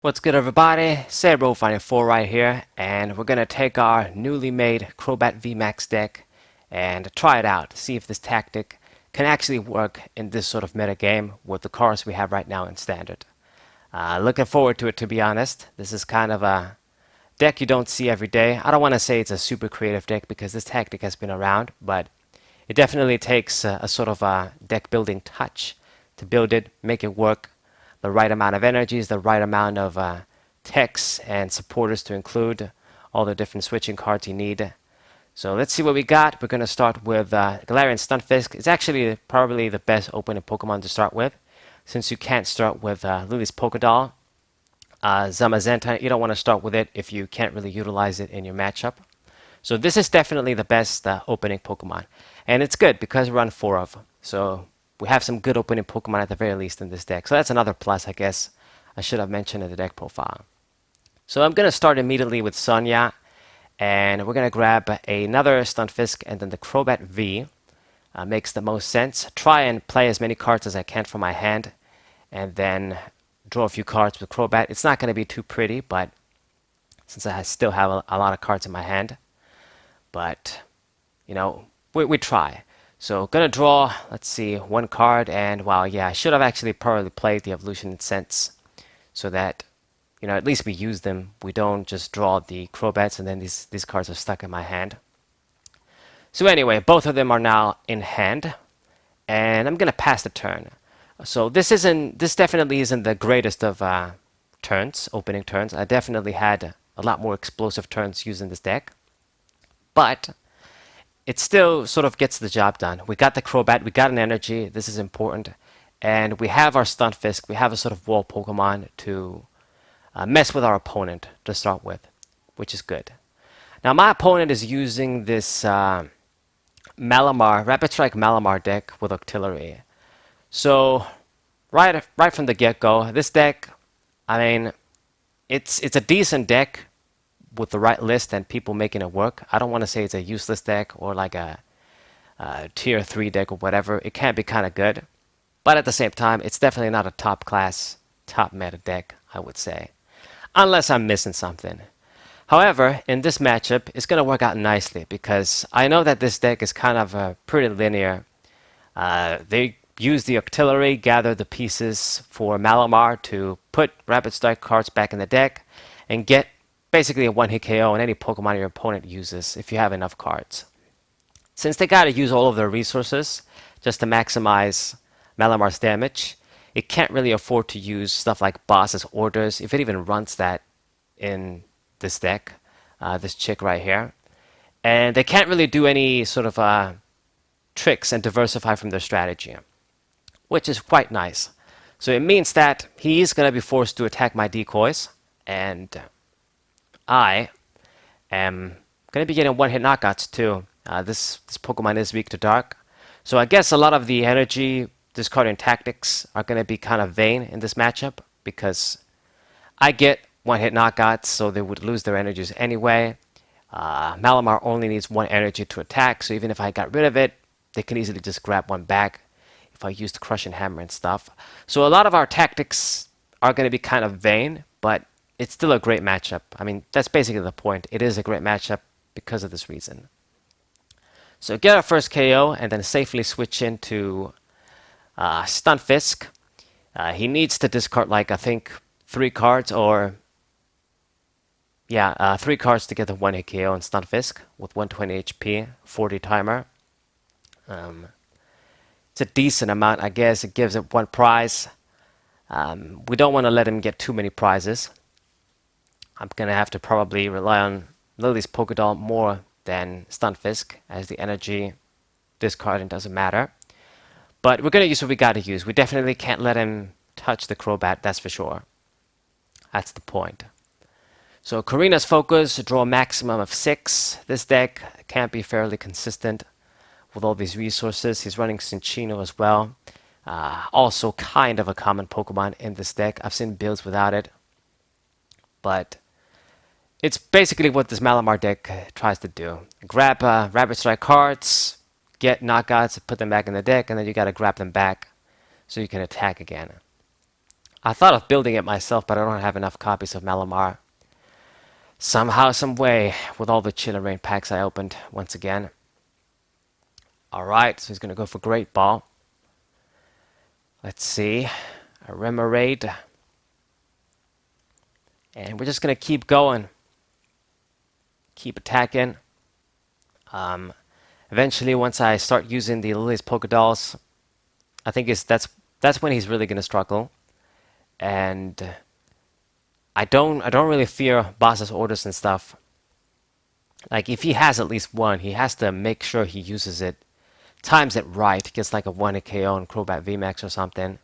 What's good, everybody? Cerebro Finding 4 right here, and we're gonna take our newly made Crobat VMAX deck and try it out, see if this tactic can actually work in this sort of meta game with the cards we have right now in standard. Looking forward to it, to be honest. This is kind of a deck you don't see every day. I don't want to say it's a super creative deck because this tactic has been around, but it definitely takes a sort of a deck building touch to build it, make it work, the right amount of energies, the right amount of techs and supporters to include all the different switching cards you need. So let's see what we got. We're going to start with Galarian Stunfisk. It's actually probably the best opening Pokemon to start with, since you can't start with Lily's Pokédoll. Zamazenta, you don't want to start with it if you can't really utilize it in your matchup. So this is definitely the best opening Pokemon. And it's good because we run 4 of them. So we have some good opening Pokemon at the very least in this deck. So that's another plus, I guess, I should have mentioned in the deck profile. So I'm going to start immediately with Sonya. And we're going to grab another Stunfisk and then the Crobat V. Makes the most sense. Try and play as many cards as I can from my hand. And then draw a few cards with Crobat. It's not going to be too pretty, but since I still have a lot of cards in my hand. But, you know, we try. So gonna draw, let's see, one card, and wow, yeah, I should have actually probably played the Evolution Sense so that, you know, at least we use them. We don't just draw the Crobats and then these cards are stuck in my hand. So anyway, both of them are now in hand, and I'm gonna pass the turn. So this definitely isn't the greatest of opening turns. I definitely had a lot more explosive turns using this deck, but it still sort of gets the job done. We got the Crobat, we got an energy, this is important, and we have our Stunfisk, we have a sort of wall Pokemon to mess with our opponent to start with, which is good. Now my opponent is using this Malamar, Rapid Strike Malamar deck with Octillery. So right from the get-go, this deck, I mean, it's a decent deck with the right list and people making it work. I don't want to say it's a useless deck or like a tier 3 deck or whatever. It can be kind of good, but at the same time, it's definitely not a top class, top meta deck, I would say, unless I'm missing something. However, in this matchup, it's going to work out nicely because I know that this deck is kind of pretty linear. They use the Octillery, gather the pieces for Malamar to put Rapid Strike cards back in the deck, and get basically a one-hit KO on any Pokemon your opponent uses if you have enough cards. Since they gotta use all of their resources just to maximize Malamar's damage, it can't really afford to use stuff like Boss's Orders, if it even runs that in this deck, this chick right here. And they can't really do any sort of tricks and diversify from their strategy, which is quite nice. So it means that he is gonna be forced to attack my decoys, and I am going to be getting one-hit knockouts too. This Pokemon is weak to Dark. So I guess a lot of the energy discarding tactics are going to be kind of vain in this matchup because I get one-hit knockouts, so they would lose their energies anyway. Malamar only needs one energy to attack, so even if I got rid of it, they can easily just grab one back if I use the Crushing Hammer and stuff. So a lot of our tactics are going to be kind of vain, but it's still a great matchup. I mean, that's basically the point. It is a great matchup because of this reason. So get our first KO and then safely switch into Stunfisk. He needs to discard, like, I think 3 cards or... Yeah, 3 cards to get the 1-hit KO on Stunfisk with 120 HP, 40 timer. It's a decent amount, I guess. It gives it 1 prize. We don't want to let him get too many prizes. I'm going to have to probably rely on Lily's Pokédoll more than Stunfisk, as the energy discarding doesn't matter. But we're going to use what we got to use. We definitely can't let him touch the Crobat, that's for sure. That's the point. So Karina's focus, draw a maximum of 6. This deck can't be fairly consistent with all these resources. He's running Cinccino as well. Also kind of a common Pokemon in this deck. I've seen builds without it, but it's basically what this Malamar deck tries to do. Grab Rapid Strike cards, get knockouts, put them back in the deck, and then you gotta grab them back so you can attack again. I thought of building it myself, but I don't have enough copies of Malamar. Somehow, some way, with all the Chill and Rain packs I opened once again. Alright, so he's going to go for Great Ball. Let's see. A Remoraid. And we're just going to keep going. Keep attacking. Eventually, once I start using the Lily's Pokedolls, I think that's when he's really going to struggle. And I don't really fear boss's orders and stuff. Like, if he has at least one, he has to make sure he uses it, times it right, gets like a 1-hit KO on Crobat VMAX or something.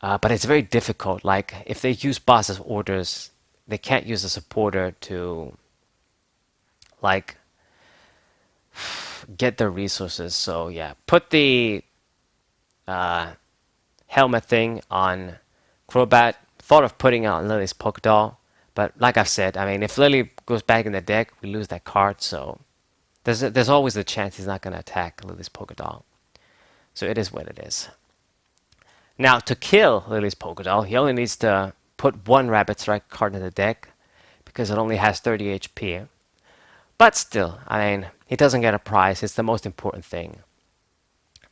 But it's very difficult. Like, if they use boss's orders, they can't use a supporter to, like, get their resources. So, yeah, put the helmet thing on Crobat. Thought of putting it on Lily's Pokedoll. But like I've said, I mean, if Lily goes back in the deck, we lose that card, so there's always a chance he's not going to attack Lily's Pokedoll. So it is what it is. Now, to kill Lily's Pokedoll, he only needs to put one Rapid Strike card in the deck, because it only has 30 HP. But still, I mean, he doesn't get a prize. It's the most important thing.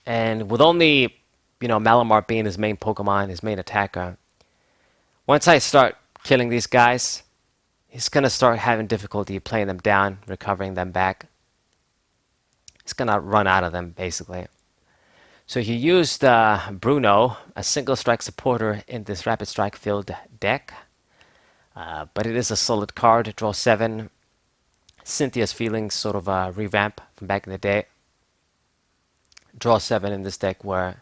And with only, Malamar being his main Pokemon, his main attacker, once I start killing these guys, he's going to start having difficulty playing them down, recovering them back. He's going to run out of them, basically. So he used Bruno, a single strike supporter, in this Rapid Strike filled deck. But it is a solid card. Draw 7. Cynthia's Feelings, sort of a revamp from back in the day. Draw 7 in this deck where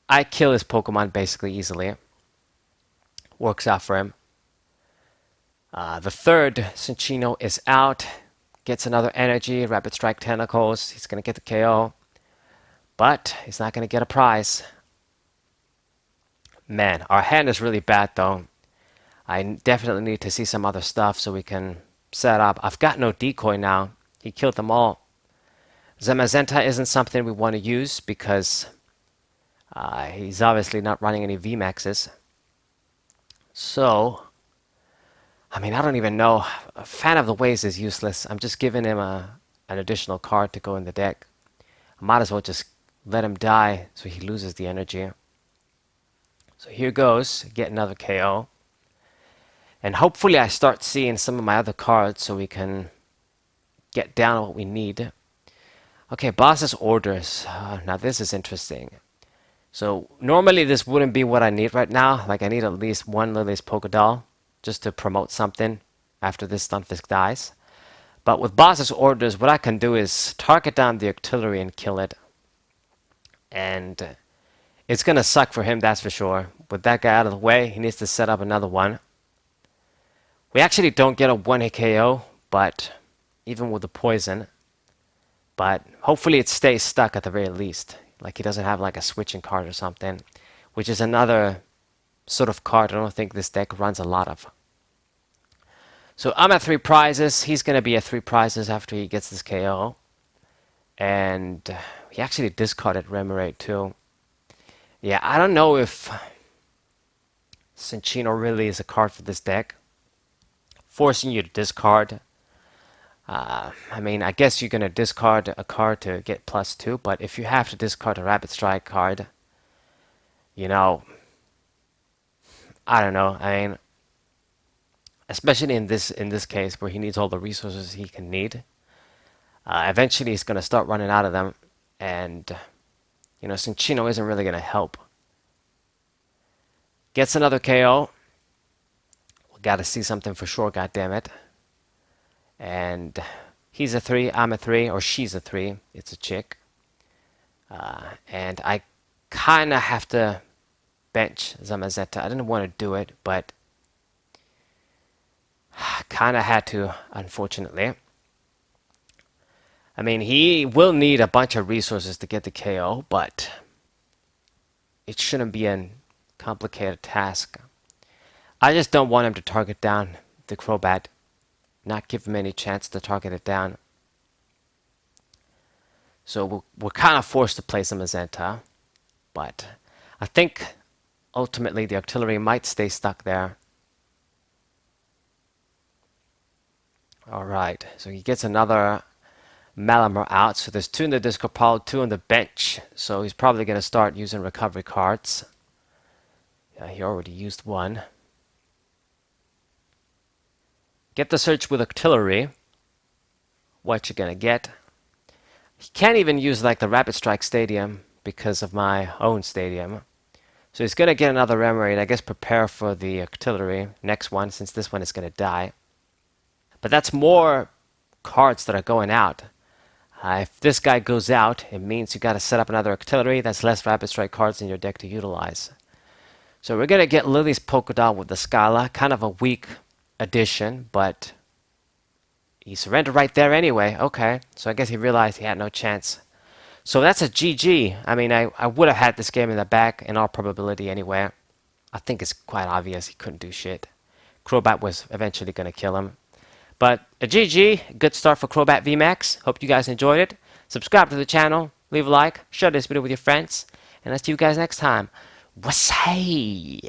I kill his Pokemon basically easily. Works out for him. The third Cinccino is out. Gets another energy. Rapid Strike Tentacles. He's going to get the KO. But he's not going to get a prize. Man, our hand is really bad though. I definitely need to see some other stuff so we can set up. I've got no decoy now. He killed them all. Zamazenta isn't something we want to use because he's obviously not running any VMAXs. So, I mean, I don't even know. A Fan of the Waves is useless. I'm just giving him an additional card to go in the deck. I might as well just let him die so he loses the energy. So here goes. Get another KO. And hopefully I start seeing some of my other cards so we can get down to what we need. Okay, boss's orders. Now this is interesting. So normally this wouldn't be what I need right now. Like I need at least one Lily's Pokedoll just to promote something after this Stunfisk dies. But with boss's orders, what I can do is target down the artillery and kill it. And it's going to suck for him, that's for sure. With that guy out of the way, he needs to set up another one. We actually don't get a 1-hit KO, but even with the poison. But hopefully it stays stuck at the very least. Like he doesn't have like a switching card or something, which is another sort of card I don't think this deck runs a lot of. So I'm at 3 prizes. He's going to be at 3 prizes after he gets this KO. And he actually discarded Remoraid too. Yeah, I don't know if Cinccino really is a card for this deck. Forcing you to discard. I mean, I guess you're going to discard a card to get +2, but if you have to discard a Rapid Strike card, I don't know. I mean, especially in this case where he needs all the resources he can need. Eventually he's going to start running out of them, and Cinccino isn't really going to help. Gets another KO. We got to see something for sure, goddammit. And he's a 3, I'm a 3, or she's a 3. It's a chick. And I kind of have to bench Zamazenta. I didn't want to do it, but kind of had to, unfortunately. I mean, he will need a bunch of resources to get the KO, but it shouldn't be a complicated task. I just don't want him to target down the Crobat. Not give him any chance to target it down. So we're kind of forced to play some Azenta. But I think ultimately the artillery might stay stuck there. Alright, so he gets another Malamar out. So there's 2 in the discard pile, 2 on the bench. So he's probably going to start using recovery cards. Yeah, he already used 1. Get the search with artillery. What you're going to get. He can't even use like the Rapid Strike Stadium because of my own stadium. So he's going to get another Remoraid. I guess prepare for the artillery. Next one, since this one is going to die. But that's more cards that are going out. If this guy goes out, it means you got to set up another artillery. That's less Rapid Strike cards in your deck to utilize. So we're going to get Lily's Polka Dot with the Scala. Kind of a weak addition, but he surrendered right there anyway. Okay, so I guess he realized he had no chance. So that's a GG. I mean, I would have had this game in the back in all probability anyway. I think it's quite obvious he couldn't do shit. Crobat was eventually going to kill him. But a GG, good start for Crobat VMAX. Hope you guys enjoyed it. Subscribe to the channel, leave a like, share this video with your friends, and I'll see you guys next time. What's hey?